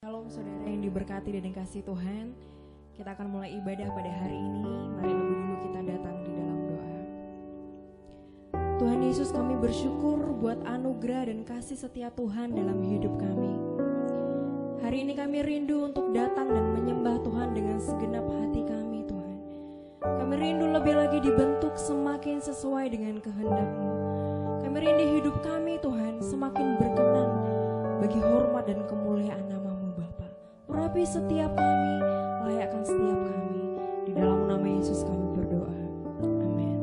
Shalom saudara yang diberkati dan dikasihi Tuhan. Kita akan mulai ibadah pada hari ini. Mari lebih dulu kita datang di dalam doa. Tuhan Yesus, kami bersyukur buat anugerah dan kasih setia Tuhan dalam hidup kami. Hari ini kami rindu untuk datang dan menyembah Tuhan dengan segenap hati kami, Tuhan. Kami rindu lebih lagi dibentuk semakin sesuai dengan kehendak-Mu. Kami rindu hidup kami, Tuhan, semakin berkenan bagi hormat dan kemuliaan nama-Mu, Bapa. Urapi setiap kami, layakkan setiap kami. Di dalam nama Yesus kami berdoa. Amin.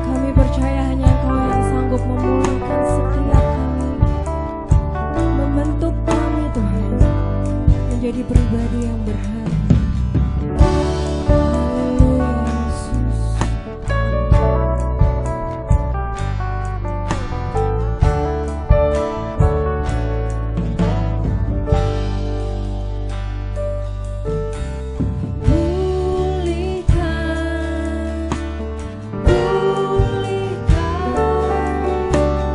Kami percaya hanya Engkau yang sanggup memulihkan setiap kami, membentuk kami, Tuhan, menjadi pribadi yang berharga.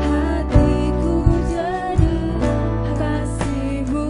Hatiku jadi kasih-Mu.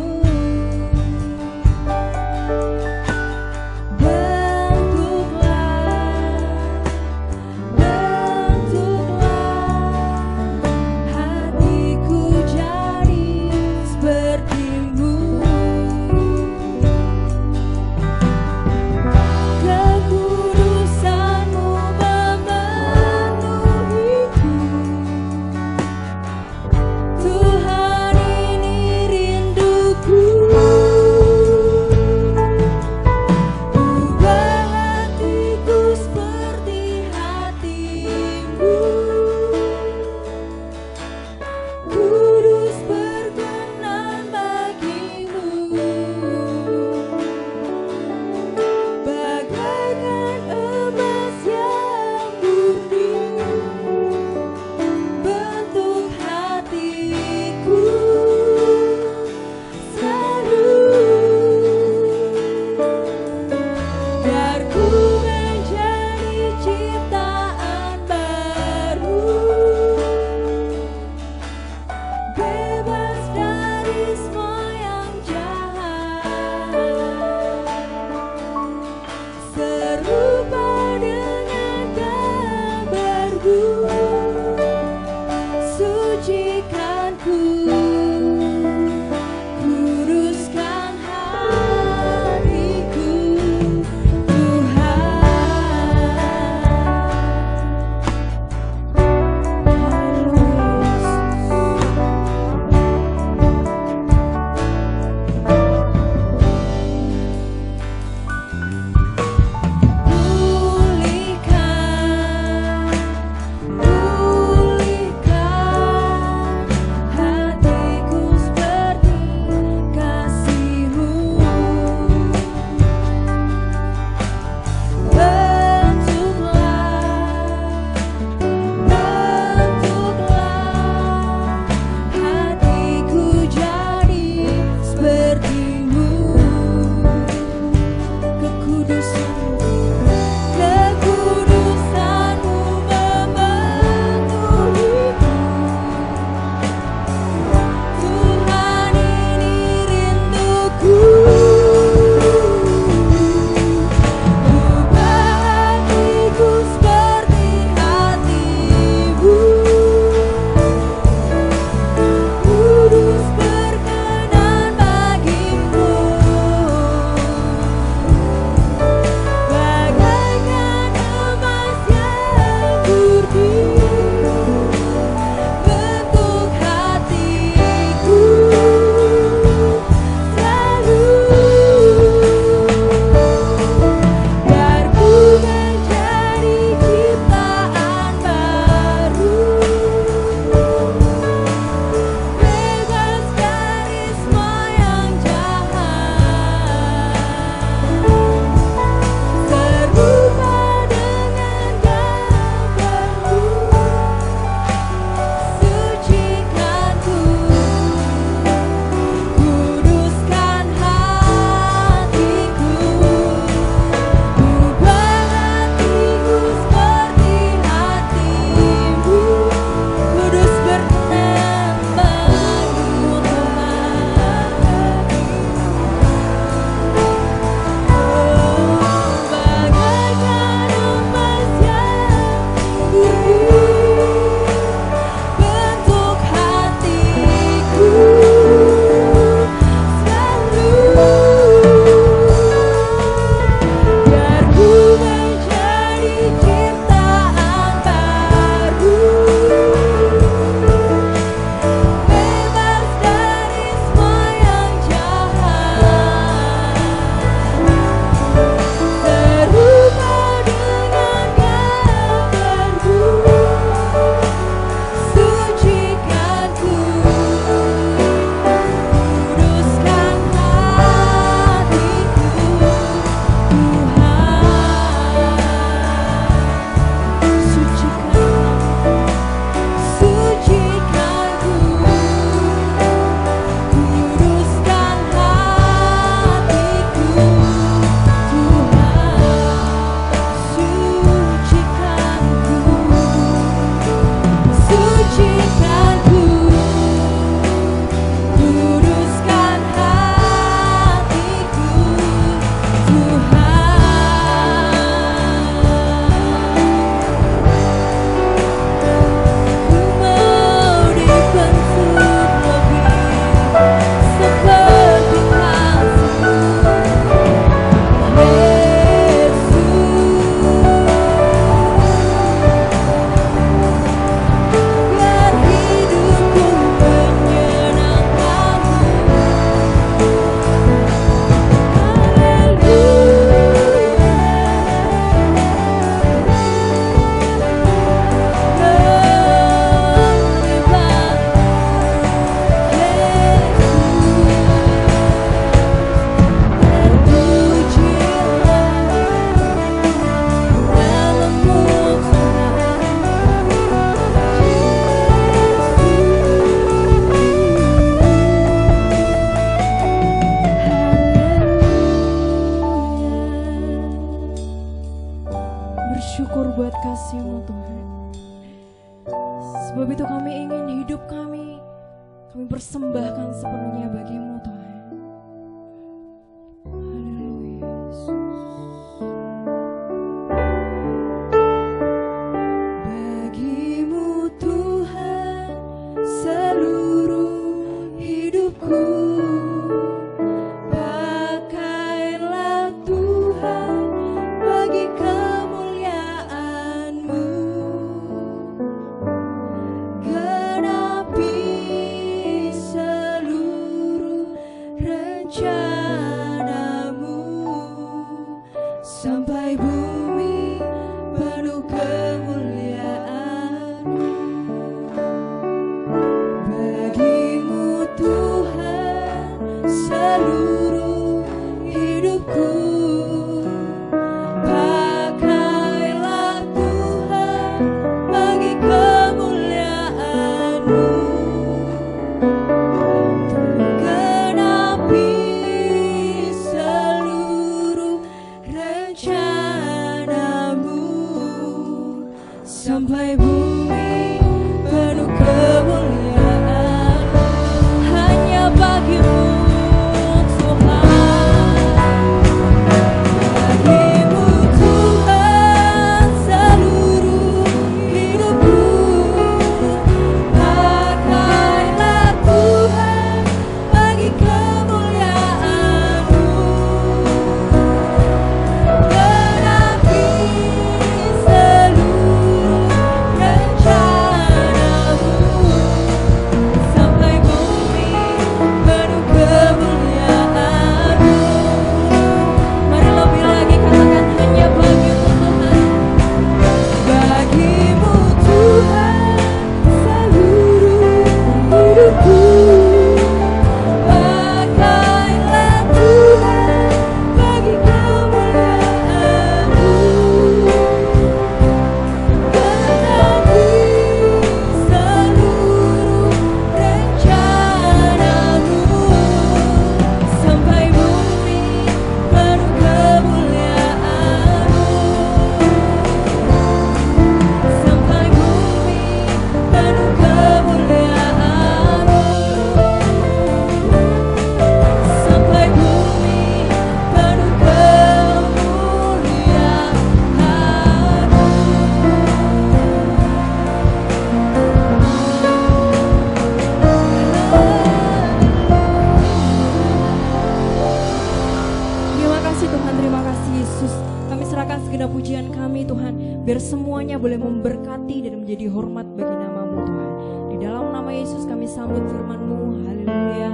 Terima kasih Yesus. Kami serahkan segenap pujian kami Tuhan, biar semuanya boleh memberkati dan menjadi hormat bagi nama-Mu Tuhan. Di dalam nama Yesus kami sambut firman-Mu. Haleluya.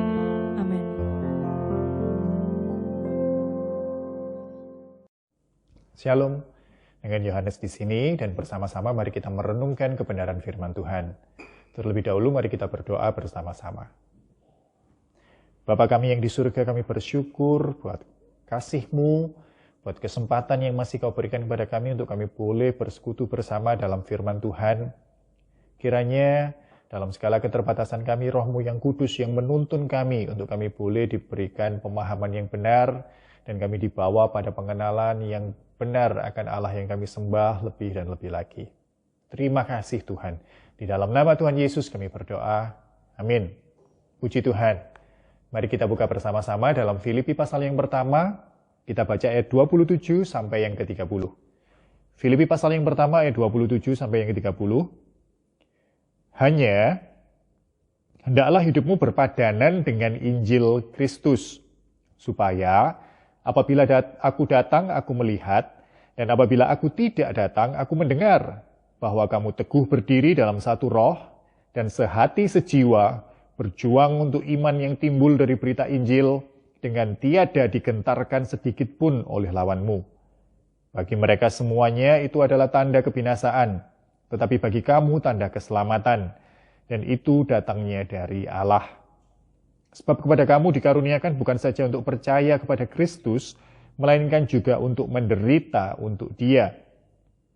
Amin. Shalom. Dengan Yohanes di sini dan bersama-sama mari kita merenungkan kebenaran firman Tuhan. Terlebih dahulu mari kita berdoa bersama-sama. Bapa kami yang di surga, kami bersyukur buat kasih-Mu, buat kesempatan yang masih Kau berikan kepada kami untuk kami boleh bersekutu bersama dalam firman Tuhan. Kiranya dalam segala keterbatasan kami, Roh-Mu yang kudus yang menuntun kami untuk kami boleh diberikan pemahaman yang benar dan kami dibawa pada pengenalan yang benar akan Allah yang kami sembah lebih dan lebih lagi. Terima kasih Tuhan. Di dalam nama Tuhan Yesus kami berdoa. Amin. Puji Tuhan. Mari kita buka bersama-sama dalam Filipi pasal yang pertama. Kita baca ayat 27 sampai yang ke-30. Filipi pasal yang pertama ayat 27 sampai yang ke-30. Hanya, hendaklah hidupmu berpadanan dengan Injil Kristus, supaya apabila aku datang, aku melihat, dan apabila aku tidak datang, aku mendengar bahwa kamu teguh berdiri dalam satu roh, dan sehati sejiwa, berjuang untuk iman yang timbul dari berita Injil, dengan tiada digentarkan sedikit pun oleh lawanmu. Bagi mereka semuanya itu adalah tanda kebinasaan, tetapi bagi kamu tanda keselamatan, dan itu datangnya dari Allah. Sebab kepada kamu dikaruniakan bukan saja untuk percaya kepada Kristus, melainkan juga untuk menderita untuk Dia.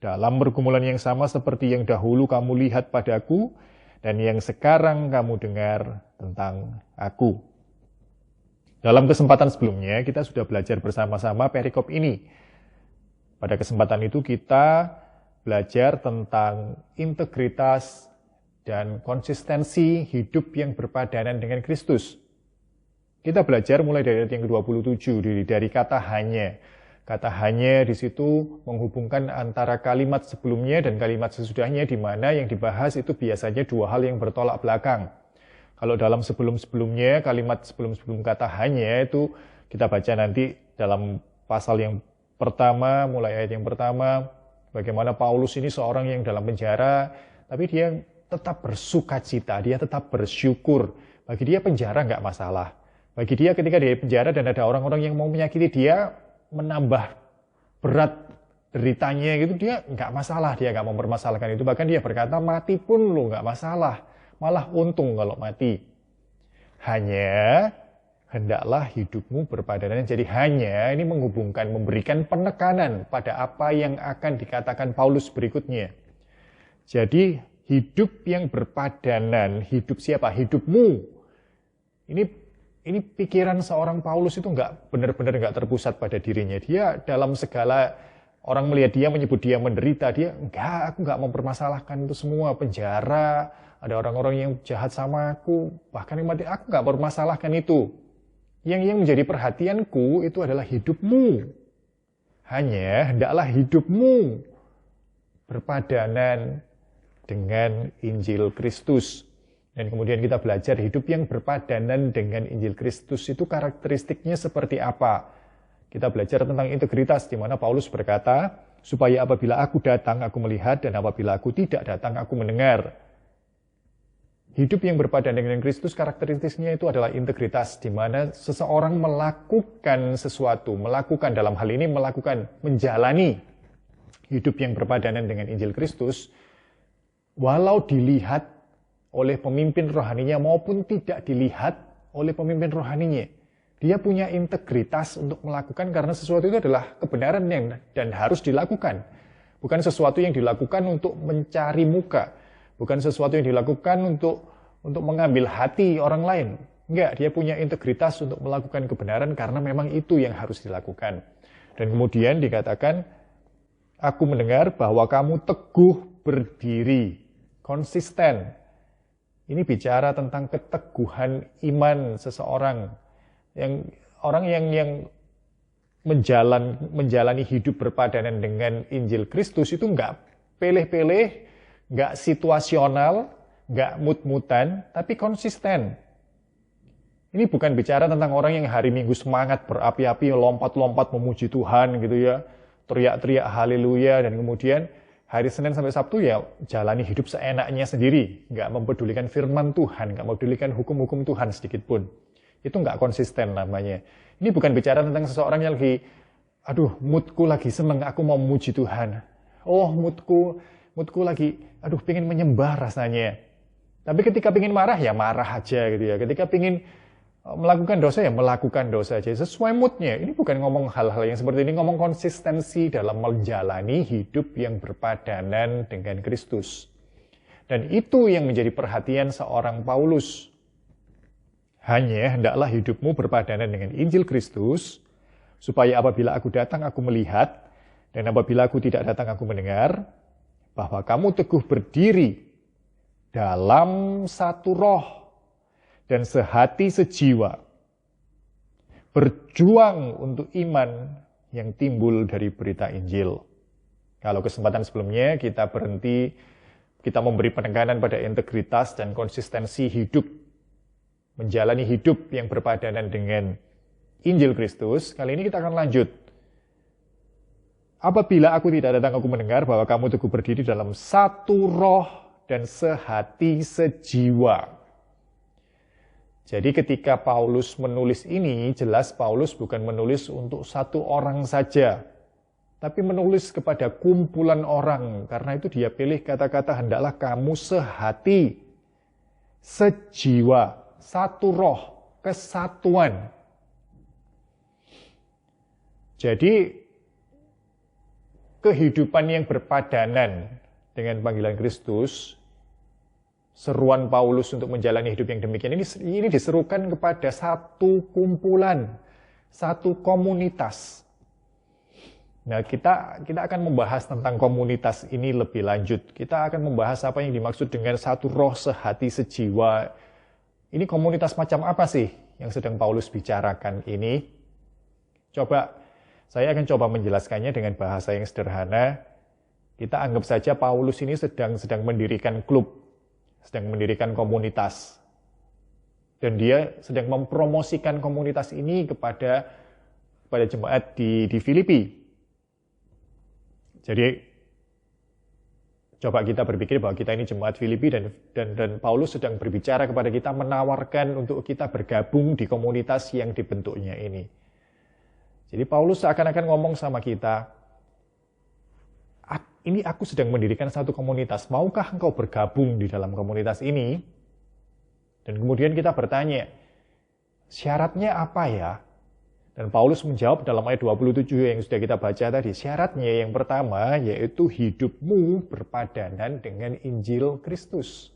Dalam pergumulan yang sama seperti yang dahulu kamu lihat padaku, dan yang sekarang kamu dengar tentang aku. Dalam kesempatan sebelumnya, kita sudah belajar bersama-sama perikop ini. Pada kesempatan itu kita belajar tentang integritas dan konsistensi hidup yang berpadanan dengan Kristus. Kita belajar mulai dari ayat yang ke-27, dari kata hanya. Kata hanya di situ menghubungkan antara kalimat sebelumnya dan kalimat sesudahnya, di mana yang dibahas itu biasanya dua hal yang bertolak belakang. Kalau dalam sebelum-sebelumnya, kalimat sebelum-sebelum kata hanya itu kita baca nanti dalam pasal yang pertama, mulai ayat yang pertama, bagaimana Paulus ini seorang yang dalam penjara, tapi dia tetap bersukacita, dia tetap bersyukur. Bagi dia penjara nggak masalah. Bagi dia ketika dia penjara dan ada orang-orang yang mau menyakiti dia, menambah berat deritanya gitu, dia nggak masalah, dia nggak mempermasalahkan itu. Bahkan dia berkata, mati pun lo nggak masalah, malah untung kalau mati. Hanya, hendaklah hidupmu berpadanan. Jadi hanya ini menghubungkan, memberikan penekanan pada apa yang akan dikatakan Paulus berikutnya. Jadi hidup yang berpadanan, hidup siapa? Hidupmu. Ini pikiran seorang Paulus itu benar-benar nggak terpusat pada dirinya. Dia dalam segala orang melihat dia, menyebut dia menderita, aku nggak mempermasalahkan itu semua. Penjara, ada orang-orang yang jahat sama aku, bahkan yang mati, aku nggak mempermasalahkan itu. Yang menjadi perhatianku itu adalah hidupmu. Hanya hendaklah hidupmu berpadanan dengan Injil Kristus. Dan kemudian kita belajar hidup yang berpadanan dengan Injil Kristus itu karakteristiknya seperti apa. Kita belajar tentang integritas, di mana Paulus berkata, supaya apabila aku datang, aku melihat, dan apabila aku tidak datang, aku mendengar. Hidup yang berpadanan dengan Kristus karakteristiknya itu adalah integritas, di mana seseorang melakukan sesuatu, dalam hal ini menjalani hidup yang berpadanan dengan Injil Kristus, walau dilihat oleh pemimpin rohaninya maupun tidak dilihat oleh pemimpin rohaninya. Dia punya integritas untuk melakukan karena sesuatu itu adalah kebenaran dan harus dilakukan. Bukan sesuatu yang dilakukan untuk mencari muka. Bukan sesuatu yang dilakukan untuk mengambil hati orang lain. Enggak, dia punya integritas untuk melakukan kebenaran karena memang itu yang harus dilakukan. Dan kemudian dikatakan, aku mendengar bahwa kamu teguh berdiri, konsisten. Ini bicara tentang keteguhan iman seseorang. Orang yang menjalani hidup berpadanan dengan Injil Kristus itu nggak peleh-peleh, nggak situasional, nggak mut-mutan, tapi konsisten. Ini bukan bicara tentang orang yang hari Minggu semangat berapi-api, lompat-lompat memuji Tuhan gitu ya, teriak-teriak haleluya, dan kemudian hari Senin sampai Sabtu ya jalani hidup seenaknya sendiri, nggak mempedulikan firman Tuhan, nggak mempedulikan hukum-hukum Tuhan sedikit pun. Itu nggak konsisten namanya. Ini bukan bicara tentang seseorang yang lagi, aduh moodku lagi seneng, aku mau memuji Tuhan. Oh moodku lagi, aduh pengen menyembah rasanya. Tapi ketika pengen marah ya marah aja gitu ya. Ketika pengen melakukan dosa ya melakukan dosa aja sesuai moodnya. Ini bukan ngomong hal-hal yang seperti ini, ngomong konsistensi dalam menjalani hidup yang berpadanan dengan Kristus. Dan itu yang menjadi perhatian seorang Paulus. Hanya hendaklah hidupmu berpadanan dengan Injil Kristus, supaya apabila aku datang aku melihat, dan apabila aku tidak datang aku mendengar, bahwa kamu teguh berdiri dalam satu roh, dan sehati sejiwa, berjuang untuk iman yang timbul dari berita Injil. Kalau kesempatan sebelumnya kita berhenti, kita memberi penekanan pada integritas dan konsistensi hidup, menjalani hidup yang berpadanan dengan Injil Kristus, kali ini kita akan lanjut. Apabila aku tidak datang aku mendengar bahwa kamu teguh berdiri dalam satu roh dan sehati sejiwa. Jadi ketika Paulus menulis ini, jelas Paulus bukan menulis untuk satu orang saja, tapi menulis kepada kumpulan orang. Karena itu dia pilih kata-kata hendaklah kamu sehati, sejiwa, satu roh, kesatuan. Jadi kehidupan yang berpadanan dengan panggilan Kristus, seruan Paulus untuk menjalani hidup yang demikian ini diserukan kepada satu kumpulan, satu komunitas. Nah, kita akan membahas tentang komunitas ini lebih lanjut. Kita akan membahas apa yang dimaksud dengan satu roh sehati sejiwa. Ini komunitas macam apa sih yang sedang Paulus bicarakan ini? Saya akan coba menjelaskannya dengan bahasa yang sederhana. Kita anggap saja Paulus ini sedang mendirikan klub, sedang mendirikan komunitas. Dan dia sedang mempromosikan komunitas ini kepada jemaat di Filipi. Jadi, coba kita berpikir bahwa kita ini jemaat Filipi dan Paulus sedang berbicara kepada kita, menawarkan untuk kita bergabung di komunitas yang dibentuknya ini. Jadi Paulus seakan-akan ngomong sama kita, ini aku sedang mendirikan satu komunitas, maukah engkau bergabung di dalam komunitas ini? Dan kemudian kita bertanya, syaratnya apa ya? Dan Paulus menjawab dalam ayat 27 yang sudah kita baca tadi, syaratnya yang pertama yaitu hidupmu berpadanan dengan Injil Kristus.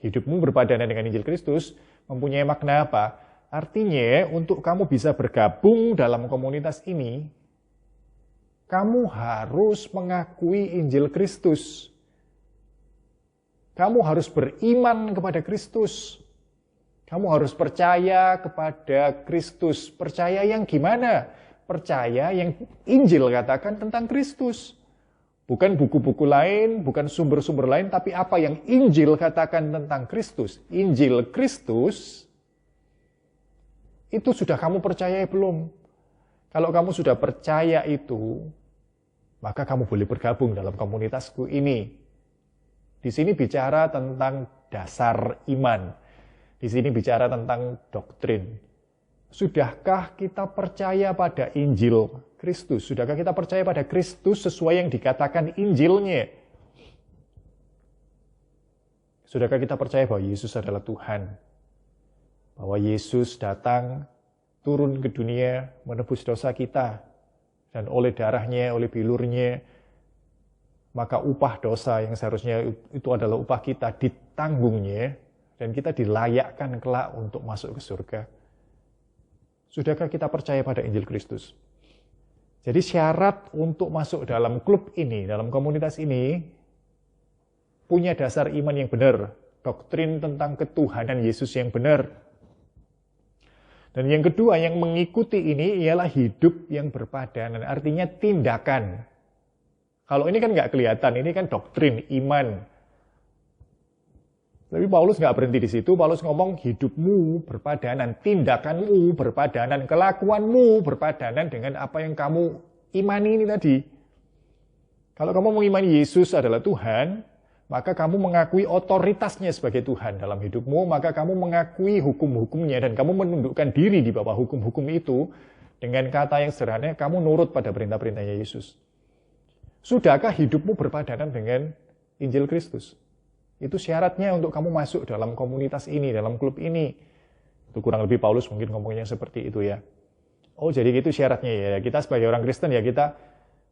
Hidupmu berpadanan dengan Injil Kristus mempunyai makna apa? Artinya untuk kamu bisa bergabung dalam komunitas ini, kamu harus mengakui Injil Kristus. Kamu harus beriman kepada Kristus. Kamu harus percaya kepada Kristus. Percaya yang gimana? Percaya yang Injil katakan tentang Kristus. Bukan buku-buku lain, bukan sumber-sumber lain, tapi apa yang Injil katakan tentang Kristus. Injil Kristus, itu sudah kamu percaya belum? Kalau kamu sudah percaya itu, maka kamu boleh bergabung dalam komunitasku ini. Di sini bicara tentang dasar iman. Di sini bicara tentang doktrin. Sudahkah kita percaya pada Injil Kristus? Sudahkah kita percaya pada Kristus sesuai yang dikatakan Injilnya? Sudahkah kita percaya bahwa Yesus adalah Tuhan? Bahwa Yesus datang, turun ke dunia, menebus dosa kita. Dan oleh darahnya, oleh bilurnya, maka upah dosa yang seharusnya itu adalah upah kita ditanggungnya, dan kita dilayakkan kelak untuk masuk ke surga. Sudahkah kita percaya pada Injil Kristus? Jadi syarat untuk masuk dalam klub ini, dalam komunitas ini, punya dasar iman yang benar, doktrin tentang ketuhanan Yesus yang benar. Dan yang kedua, yang mengikuti ini ialah hidup yang berpadanan, artinya tindakan. Kalau ini kan nggak kelihatan, ini kan doktrin, iman. Tapi Paulus nggak berhenti di situ. Paulus ngomong hidupmu berpadanan, tindakanmu berpadanan, kelakuanmu berpadanan dengan apa yang kamu imani ini tadi. Kalau kamu mengimani Yesus adalah Tuhan, maka kamu mengakui otoritasnya sebagai Tuhan dalam hidupmu, maka kamu mengakui hukum-hukumnya dan kamu menundukkan diri di bawah hukum-hukum itu. Dengan kata yang sederhana, kamu nurut pada perintah-perintahnya Yesus. Sudahkah hidupmu berpadanan dengan Injil Kristus? Itu syaratnya untuk kamu masuk dalam komunitas ini, dalam klub ini. Itu kurang lebih Paulus mungkin ngomongnya seperti itu ya. Oh jadi itu syaratnya ya. Kita sebagai orang Kristen ya kita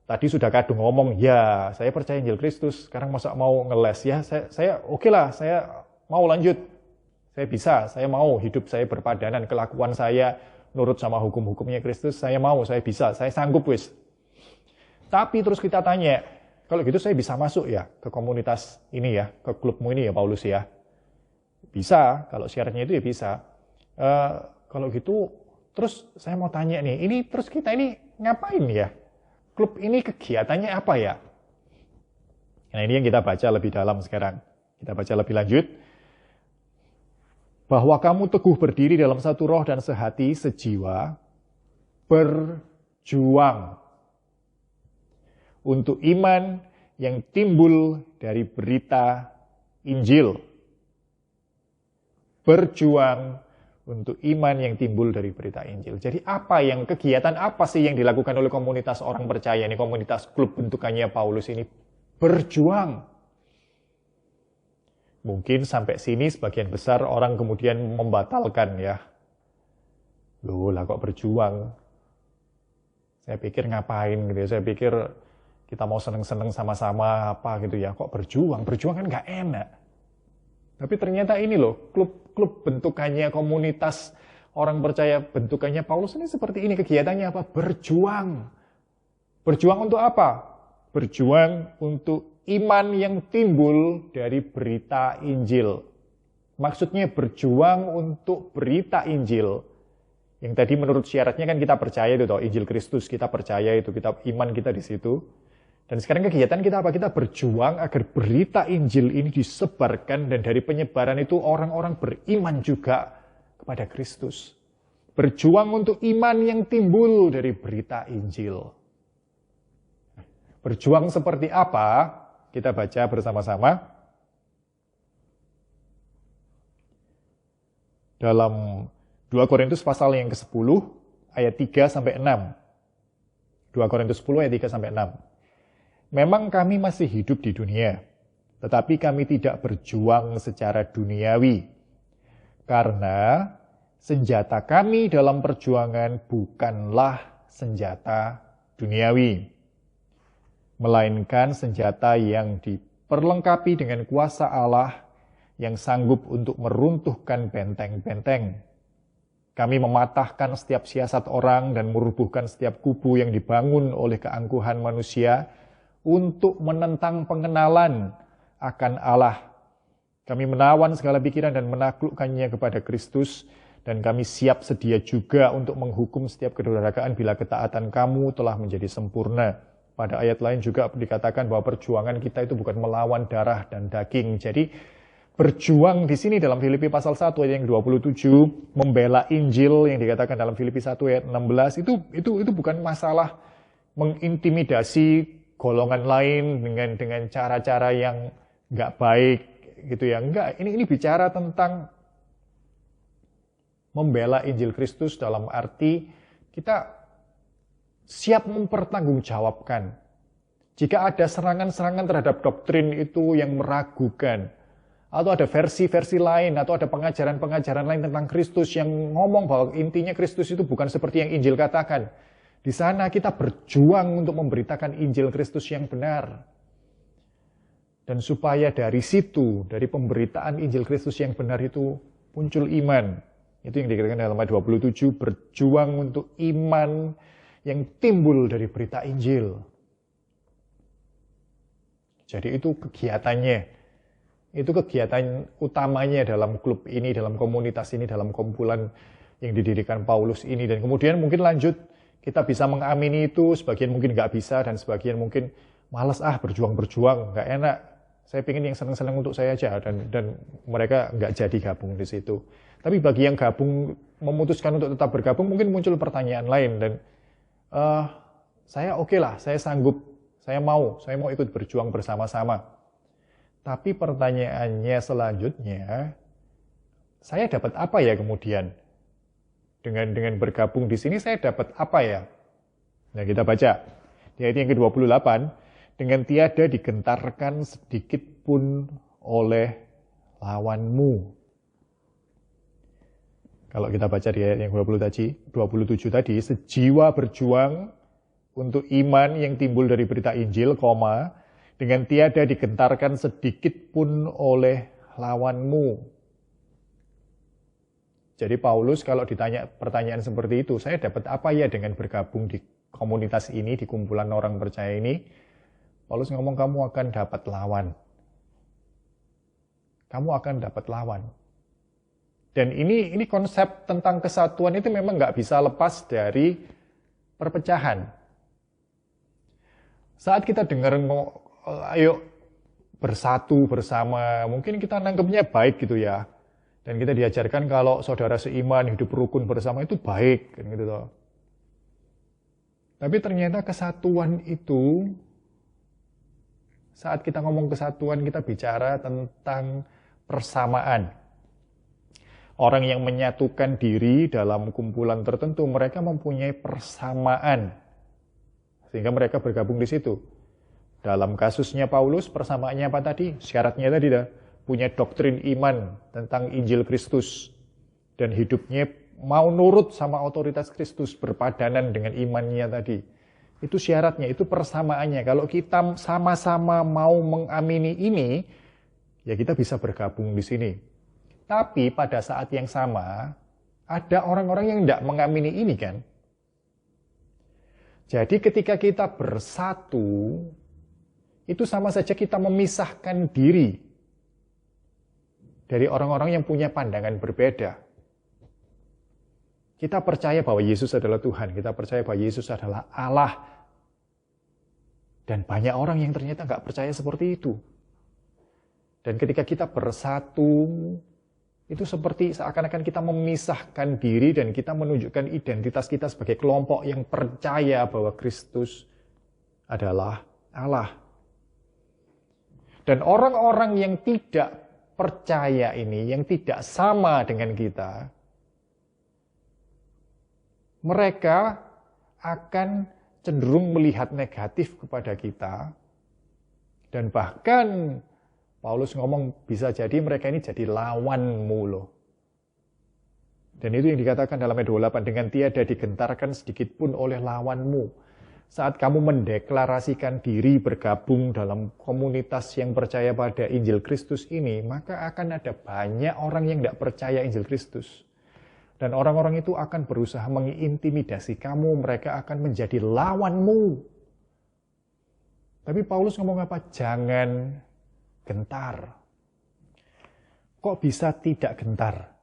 tadi sudah kadung ngomong, ya saya percaya Injil Kristus, sekarang masa mau ngeles ya. Saya oke lah, saya mau lanjut. Saya bisa, saya mau hidup saya berpadanan, kelakuan saya nurut sama hukum-hukumnya Kristus, saya mau, saya bisa, saya sanggup wis. Tapi terus kita tanya, kalau gitu saya bisa masuk ya ke komunitas ini ya, ke klubmu ini ya Paulus ya. Bisa, kalau syaratnya itu ya bisa. Kalau gitu, terus saya mau tanya nih, ini terus kita ini ngapain ya? Klub ini kegiatannya apa ya? Nah ini yang kita baca lebih dalam sekarang. Kita baca lebih lanjut. Bahwa kamu teguh berdiri dalam satu roh dan sehati, sejiwa, berjuang untuk iman yang timbul dari berita Injil. Berjuang untuk iman yang timbul dari berita Injil. Jadi kegiatan apa sih yang dilakukan oleh komunitas orang percaya ini, komunitas klub bentukannya Paulus ini? Berjuang. Mungkin sampai sini sebagian besar orang kemudian membatalkan ya. Loh lah kok berjuang? Saya pikir ngapain gitu ya, saya pikir kita mau seneng-seneng sama-sama apa gitu ya, kok berjuang? Berjuang kan nggak enak. Tapi ternyata ini loh, klub bentukannya komunitas orang percaya bentukannya Paulus ini seperti ini, kegiatannya apa? Berjuang. Berjuang untuk apa? Berjuang untuk iman yang timbul dari berita Injil. Maksudnya berjuang untuk berita Injil. Yang tadi menurut syaratnya kan kita percaya itu toh, Injil Kristus, kita percaya itu, iman kita di situ. Dan sekarang kegiatan kita apa? Kita berjuang agar berita Injil ini disebarkan dan dari penyebaran itu orang-orang beriman juga kepada Kristus. Berjuang untuk iman yang timbul dari berita Injil. Berjuang seperti apa? Kita baca bersama-sama. Dalam 2 Korintus pasal yang ke-10 ayat 3 sampai 6. 2 Korintus 10 ayat 3 sampai 6. Memang kami masih hidup di dunia, tetapi kami tidak berjuang secara duniawi. Karena senjata kami dalam perjuangan bukanlah senjata duniawi, melainkan senjata yang diperlengkapi dengan kuasa Allah yang sanggup untuk meruntuhkan benteng-benteng. Kami mematahkan setiap siasat orang dan merubuhkan setiap kubu yang dibangun oleh keangkuhan manusia untuk menentang pengenalan akan Allah. Kami menawan segala pikiran dan menaklukkannya kepada Kristus, dan kami siap sedia juga untuk menghukum setiap kedurhakaan bila ketaatan kamu telah menjadi sempurna. Pada ayat lain juga dikatakan bahwa perjuangan kita itu bukan melawan darah dan daging. Jadi berjuang di sini dalam Filipi pasal 1 ayat yang 27, membela Injil yang dikatakan dalam Filipi 1 ayat 16, itu bukan masalah mengintimidasi golongan lain dengan cara-cara yang nggak baik gitu ya. Enggak, ini bicara tentang membela Injil Kristus dalam arti kita siap mempertanggungjawabkan. Jika ada serangan-serangan terhadap doktrin itu yang meragukan, atau ada versi-versi lain, atau ada pengajaran-pengajaran lain tentang Kristus yang ngomong bahwa intinya Kristus itu bukan seperti yang Injil katakan. Di sana kita berjuang untuk memberitakan Injil Kristus yang benar. Dan supaya dari situ, dari pemberitaan Injil Kristus yang benar itu muncul iman. Itu yang dikatakan dalam ayat 27, berjuang untuk iman yang timbul dari berita Injil. Jadi itu kegiatannya. Itu kegiatan utamanya dalam klub ini, dalam komunitas ini, dalam kumpulan yang didirikan Paulus ini. Dan kemudian mungkin lanjut, kita bisa mengamini itu, sebagian mungkin nggak bisa, dan sebagian mungkin malas berjuang-berjuang, nggak enak. Saya pengen yang senang-senang untuk saya aja, dan mereka nggak jadi gabung di situ. Tapi bagi yang gabung, memutuskan untuk tetap bergabung, mungkin muncul pertanyaan lain, dan saya oke lah, saya sanggup, saya mau ikut berjuang bersama-sama. Tapi pertanyaannya selanjutnya, saya dapat apa ya kemudian? Dengan bergabung di sini saya dapat apa ya? Nah, kita baca di ayat yang ke-28, dengan tiada digentarkan sedikit pun oleh lawanmu. Kalau kita baca di ayat yang 27 tadi, sejiwa berjuang untuk iman yang timbul dari berita Injil, dengan tiada digentarkan sedikit pun oleh lawanmu. Jadi Paulus kalau ditanya pertanyaan seperti itu, saya dapat apa ya dengan bergabung di komunitas ini, di kumpulan orang percaya ini? Paulus ngomong, kamu akan dapat lawan. Kamu akan dapat lawan. Dan ini konsep tentang kesatuan itu memang nggak bisa lepas dari perpecahan. Saat kita dengar, ayo bersatu bersama, mungkin kita nangkepnya baik gitu ya. Dan kita diajarkan kalau saudara seiman hidup rukun bersama itu baik, kan gitu toh. Tapi ternyata kesatuan itu, saat kita ngomong kesatuan, kita bicara tentang persamaan. Orang yang menyatukan diri dalam kumpulan tertentu, mereka mempunyai persamaan. Sehingga mereka bergabung di situ. Dalam kasusnya Paulus, persamaannya apa tadi? Syaratnya tadi dah, punya doktrin iman tentang Injil Kristus. Dan hidupnya mau nurut sama otoritas Kristus, berpadanan dengan imannya tadi. Itu syaratnya, itu persamaannya. Kalau kita sama-sama mau mengamini ini, ya kita bisa bergabung di sini. Tapi pada saat yang sama, ada orang-orang yang tidak mengamini ini kan. Jadi ketika kita bersatu, itu sama saja kita memisahkan diri dari orang-orang yang punya pandangan berbeda. Kita percaya bahwa Yesus adalah Tuhan, kita percaya bahwa Yesus adalah Allah. Dan banyak orang yang ternyata nggak percaya seperti itu. Dan ketika kita bersatu, itu seperti seakan-akan kita memisahkan diri dan kita menunjukkan identitas kita sebagai kelompok yang percaya bahwa Kristus adalah Allah. Dan orang-orang yang tidak percaya ini, yang tidak sama dengan kita, mereka akan cenderung melihat negatif kepada kita, dan bahkan Paulus ngomong bisa jadi mereka ini jadi lawanmu loh. Dan itu yang dikatakan dalam ayat 28, dengan tiada digentarkan sedikit pun oleh lawanmu. Saat kamu mendeklarasikan diri bergabung dalam komunitas yang percaya pada Injil Kristus ini, maka akan ada banyak orang yang tidak percaya Injil Kristus. Dan orang-orang itu akan berusaha mengintimidasi kamu, mereka akan menjadi lawanmu. Tapi Paulus ngomong apa? Jangan gentar. Kok bisa tidak gentar?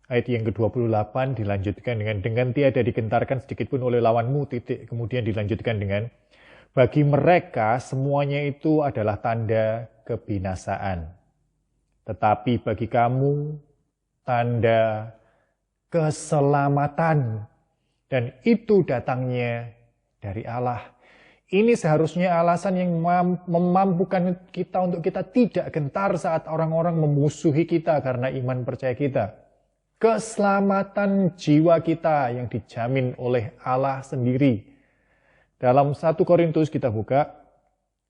Ayat yang ke-28 dilanjutkan dengan tiada digentarkan sedikit pun oleh lawanmu, kemudian dilanjutkan dengan, bagi mereka semuanya itu adalah tanda kebinasaan. Tetapi bagi kamu tanda keselamatan. Dan itu datangnya dari Allah. Ini seharusnya alasan yang memampukan kita untuk kita tidak gentar saat orang-orang memusuhi kita karena iman percaya kita. Keselamatan jiwa kita yang dijamin oleh Allah sendiri. Dalam 1 Korintus kita buka,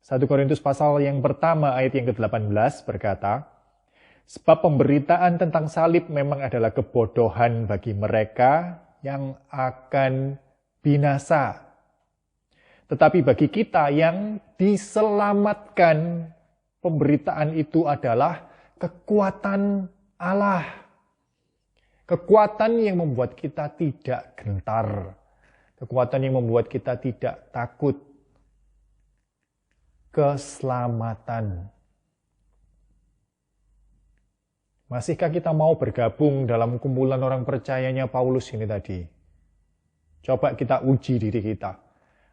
1 Korintus pasal yang pertama ayat yang ke-18 berkata, sebab pemberitaan tentang salib memang adalah kebodohan bagi mereka yang akan binasa. Tetapi bagi kita yang diselamatkan, pemberitaan itu adalah kekuatan Allah. Kekuatan yang membuat kita tidak gentar. Kekuatan yang membuat kita tidak takut. Keselamatan. Masihkah kita mau bergabung dalam kumpulan orang percayanya Paulus ini tadi? Coba kita uji diri kita.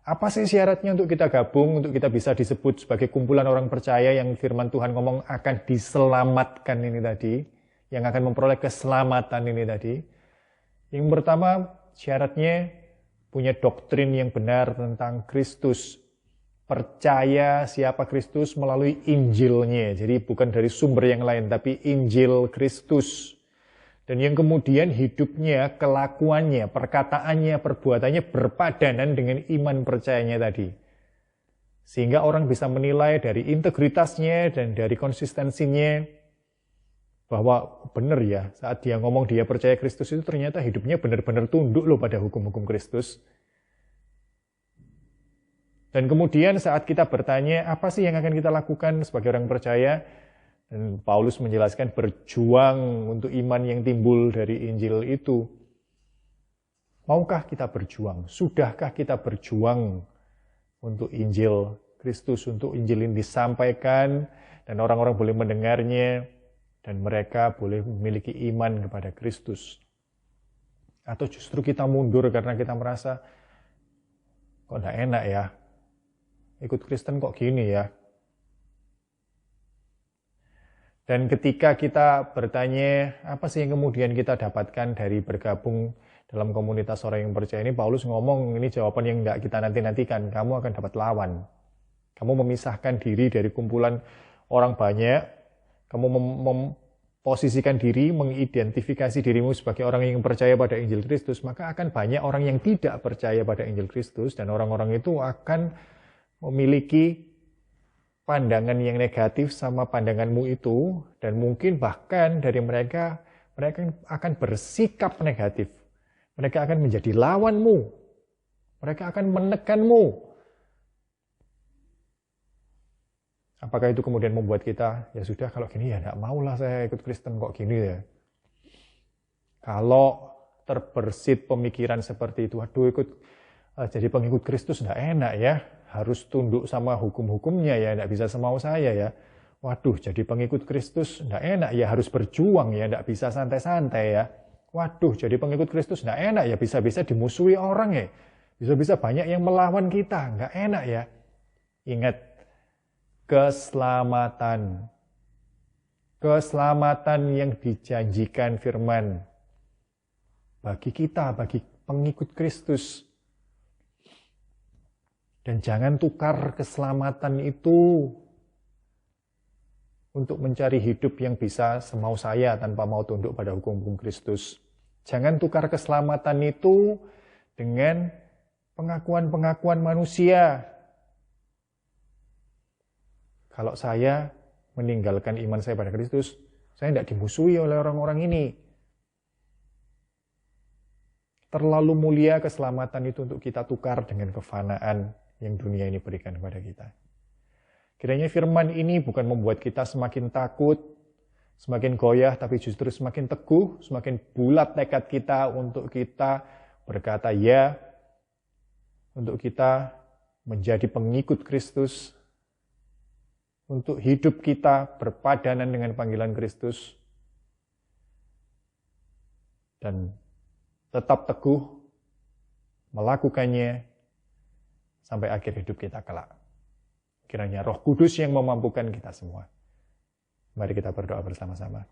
Apa sih syaratnya untuk kita gabung, untuk kita bisa disebut sebagai kumpulan orang percaya yang firman Tuhan ngomong akan diselamatkan ini tadi, yang akan memperoleh keselamatan ini tadi. Yang pertama, syaratnya punya doktrin yang benar tentang Kristus. Percaya siapa Kristus melalui Injilnya. Jadi bukan dari sumber yang lain, tapi Injil Kristus. Dan yang kemudian hidupnya, kelakuannya, perkataannya, perbuatannya berpadanan dengan iman percayanya tadi. Sehingga orang bisa menilai dari integritasnya dan dari konsistensinya bahwa benar ya, saat dia ngomong dia percaya Kristus itu ternyata hidupnya benar-benar tunduk loh pada hukum-hukum Kristus. Dan kemudian saat kita bertanya, apa sih yang akan kita lakukan sebagai orang percaya? Dan Paulus menjelaskan berjuang untuk iman yang timbul dari Injil itu. Maukah kita berjuang? Sudahkah kita berjuang untuk Injil Kristus, untuk Injil ini disampaikan, dan orang-orang boleh mendengarnya, dan mereka boleh memiliki iman kepada Kristus? Atau justru kita mundur karena kita merasa, kok enggak enak ya? Ikut Kristen kok gini ya? Dan ketika kita bertanya, apa sih yang kemudian kita dapatkan dari bergabung dalam komunitas orang yang percaya ini, Paulus ngomong, ini jawaban yang enggak kita nanti-nantikan, kamu akan dapat lawan. Kamu memisahkan diri dari kumpulan orang banyak, kamu memposisikan diri, mengidentifikasi dirimu sebagai orang yang percaya pada Injil Kristus, maka akan banyak orang yang tidak percaya pada Injil Kristus, dan orang-orang itu akan memiliki pandangan yang negatif sama pandanganmu itu, dan mungkin bahkan dari mereka akan bersikap negatif. Mereka akan menjadi lawanmu. Mereka akan menekanmu. Apakah itu kemudian membuat kita, ya sudah kalau gini ya enggak maulah saya ikut Kristen kok gini ya. Kalau terbersit pemikiran seperti itu, aduh jadi pengikut Kristus enggak enak ya. Harus tunduk sama hukum-hukumnya ya, tidak bisa semau saya ya. Waduh, jadi pengikut Kristus tidak enak ya, harus berjuang ya, tidak bisa santai-santai ya. Waduh, jadi pengikut Kristus tidak enak ya, bisa-bisa dimusuhi orang ya. Bisa-bisa banyak yang melawan kita, nggak enak ya. Ingat, keselamatan. Keselamatan yang dijanjikan firman bagi kita, bagi pengikut Kristus. Dan jangan tukar keselamatan itu untuk mencari hidup yang bisa semau saya tanpa mau tunduk pada hukum-hukum Kristus. Jangan tukar keselamatan itu dengan pengakuan-pengakuan manusia. Kalau saya meninggalkan iman saya pada Kristus, saya tidak dimusuhi oleh orang-orang ini. Terlalu mulia keselamatan itu untuk kita tukar dengan kefanaan yang dunia ini berikan kepada kita. Kiranya firman ini bukan membuat kita semakin takut, semakin goyah, tapi justru semakin teguh, semakin bulat tekad kita untuk kita berkata ya, untuk kita menjadi pengikut Kristus, untuk hidup kita berpadanan dengan panggilan Kristus, dan tetap teguh melakukannya sampai akhir hidup kita kelak. Kiranya Roh Kudus yang memampukan kita semua. Mari kita berdoa bersama-sama.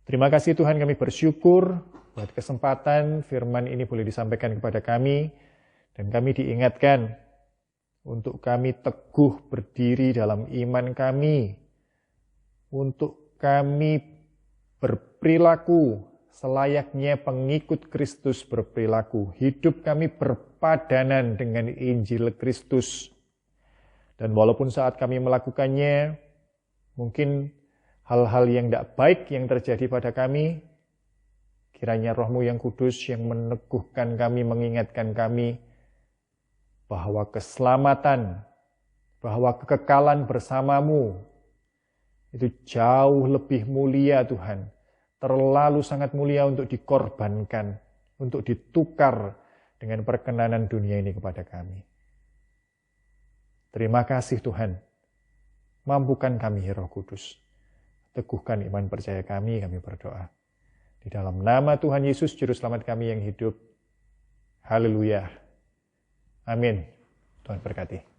Terima kasih Tuhan, kami bersyukur buat kesempatan firman ini boleh disampaikan kepada kami, dan kami diingatkan untuk kami teguh berdiri dalam iman kami, untuk kami berperilaku selayaknya pengikut Kristus berperilaku. Hidup kami berpadanan dengan Injil Kristus. Dan walaupun saat kami melakukannya, mungkin hal-hal yang tidak baik yang terjadi pada kami, kiranya Roh-Mu yang kudus yang meneguhkan kami, mengingatkan kami, bahwa keselamatan, bahwa kekekalan bersamamu, itu jauh lebih mulia Tuhan. Terlalu sangat mulia untuk dikorbankan, untuk ditukar dengan perkenanan dunia ini kepada kami. Terima kasih Tuhan. Mampukan kami Roh Kudus. Teguhkan iman percaya kami berdoa. Di dalam nama Tuhan Yesus, Juru Selamat kami yang hidup. Haleluya. Amin. Tuhan berkati.